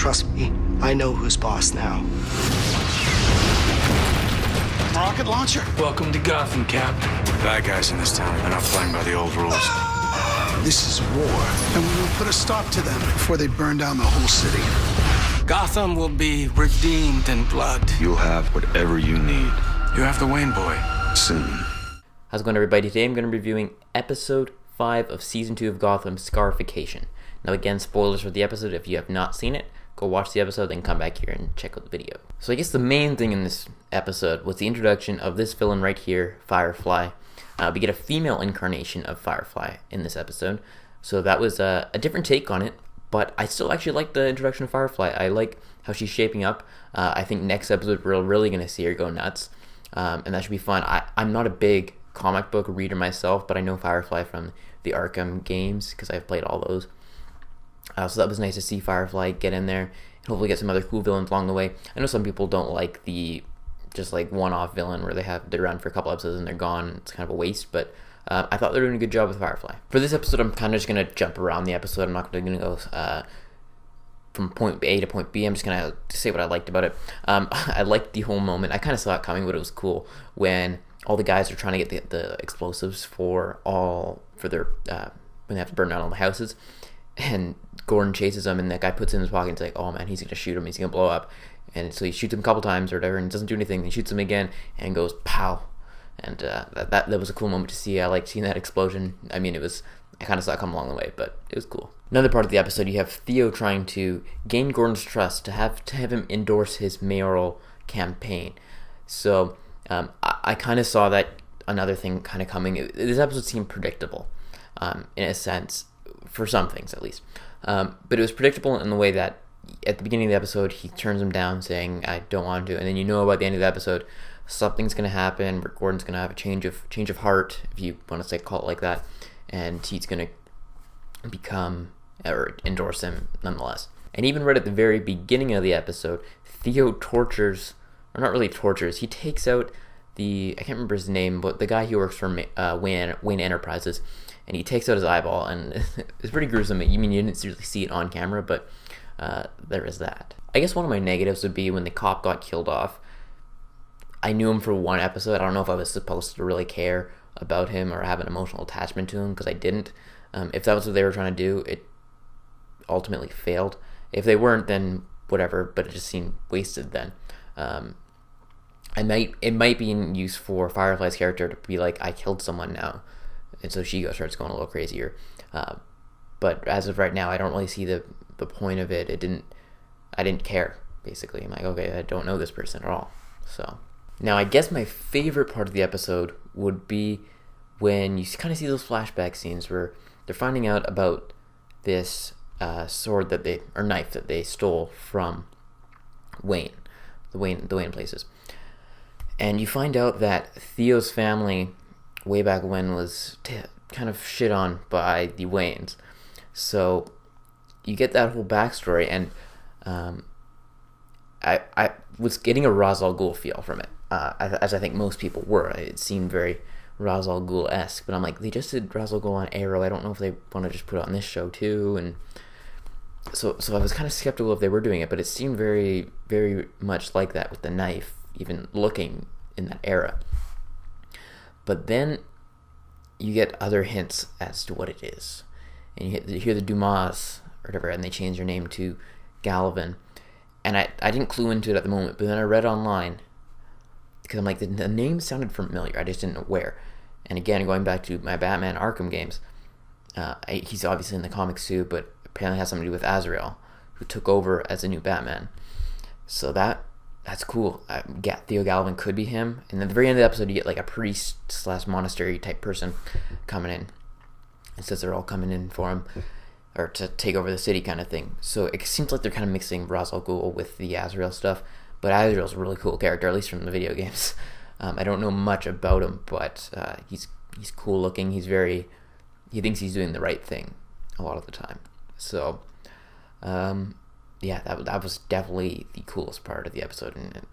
Trust me, I know who's boss now. Rocket launcher? Welcome to Gotham, Cap. Bad guys in this town, they're not playing by the old rules. This is war, and we will put a stop to them before they burn down the whole city. Gotham will be redeemed in blood. You'll have whatever you need. You have the Wayne boy. Soon. How's it going, everybody? Today I'm going to be reviewing episode 5 of season 2 of Gotham, Scarification. Now again, spoilers for the episode. If you have not seen it, go watch the episode, then come back here and check out the video. So I guess the main thing in this episode was the introduction of this villain right here, Firefly. We get a female incarnation of Firefly in this episode, so that was a different take on it, but I still actually like the introduction of Firefly. I like how she's shaping up. I think next episode we're really going to see her go nuts, and that should be fun. I'm not a big comic book reader myself, but I know Firefly from the Arkham games because I've played all those. So that was nice to see Firefly get in there and hopefully get some other cool villains along the way. I know some people don't like the just like one-off villain where they're around for a couple episodes and they're gone. It's kind of a waste, but I thought they were doing a good job with Firefly. For this episode, I'm kind of just going to jump around the episode. I'm not going to go from point A to point B. I'm just going to say what I liked about it. I liked the whole moment. I kind of saw it coming, but it was cool when all the guys are trying to get the explosives for their when they have to burn down all the houses, and Gordon chases him, and that guy puts it in his pocket and he's like, oh man, he's going to shoot him, he's going to blow up. And so he shoots him a couple times or whatever, and doesn't do anything. He shoots him again and goes pow. And that was a cool moment to see. I liked seeing that explosion. I mean, I kind of saw it come along the way, but it was cool. Another part of the episode, you have Theo trying to gain Gordon's trust to have him endorse his mayoral campaign. So I kind of saw that another thing kind of coming. This episode seemed predictable in a sense, for some things at least. But it was predictable in the way that at the beginning of the episode, he turns him down saying, I don't want to. And then you know about the end of the episode, something's going to happen. Gordon's going to have a change of heart, if you want to call it like that. And he's going to become or endorse him nonetheless. And even right at the very beginning of the episode, Theo tortures, or not really tortures, he takes out I can't remember his name, but the guy who works for Wayne Enterprises, and he takes out his eyeball, and it's pretty gruesome. You didn't really see it on camera, but there is that. I guess one of my negatives would be when the cop got killed off. I knew him for one episode. I don't know if I was supposed to really care about him or have an emotional attachment to him, because I didn't. If that was what they were trying to do, it ultimately failed. If they weren't, then whatever, but it just seemed wasted then. It might be in use for Firefly's character to be like, I killed someone now, and so she starts going a little crazier. But as of right now, I don't really see the point of it. I didn't care, basically. I'm like, okay, I don't know this person at all. So now I guess my favorite part of the episode would be when you kind of see those flashback scenes where they're finding out about this sword knife that they stole from the Wayne places. And you find out that Theo's family way back when was kind of shit on by the Waynes. So you get that whole backstory, and I was getting a Ra's al Ghul feel from it, as I think most people were. It seemed very Ra's al Ghul-esque, but I'm like, they just did Ra's al Ghul on Arrow. I don't know if they want to just put it on this show too, and so I was kind of skeptical if they were doing it, but it seemed very, very much like that with the knife, even looking in that era. But then you get other hints as to what it is, and you hear the Dumas or whatever, and they change their name to Galvin. And I didn't clue into it at the moment, but then I read online, because I'm like, the name sounded familiar, I just didn't know where. And again, going back to my Batman Arkham games, he's obviously in the comics too, but apparently has something to do with Azrael, who took over as a new Batman. So that's cool. Theo Galvin could be him. And at the very end of the episode, you get like a priest/monastery type person coming in. It says they're all coming in for him, or to take over the city kind of thing. So it seems like they're kind of mixing Ra's al Ghul with the Azrael stuff. But Azrael's a really cool character, at least from the video games. I don't know much about him, but he's cool looking. He thinks he's doing the right thing a lot of the time. So, yeah, that was definitely the coolest part of the episode, and it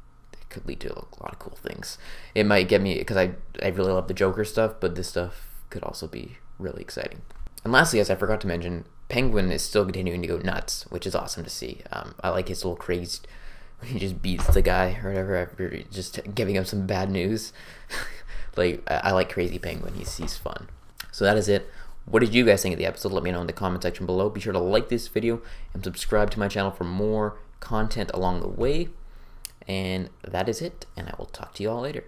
could lead to a lot of cool things. It might get me, because I really love the Joker stuff, but this stuff could also be really exciting. And lastly, as I forgot to mention, Penguin is still continuing to go nuts, which is awesome to see. I like his little crazed when he just beats the guy or whatever after just giving him some bad news. Like, I like Crazy Penguin. He's fun. So that is it. What did you guys think of the episode? Let me know in the comment section below. Be sure to like this video and subscribe to my channel for more content along the way. And that is it. And I will talk to you all later.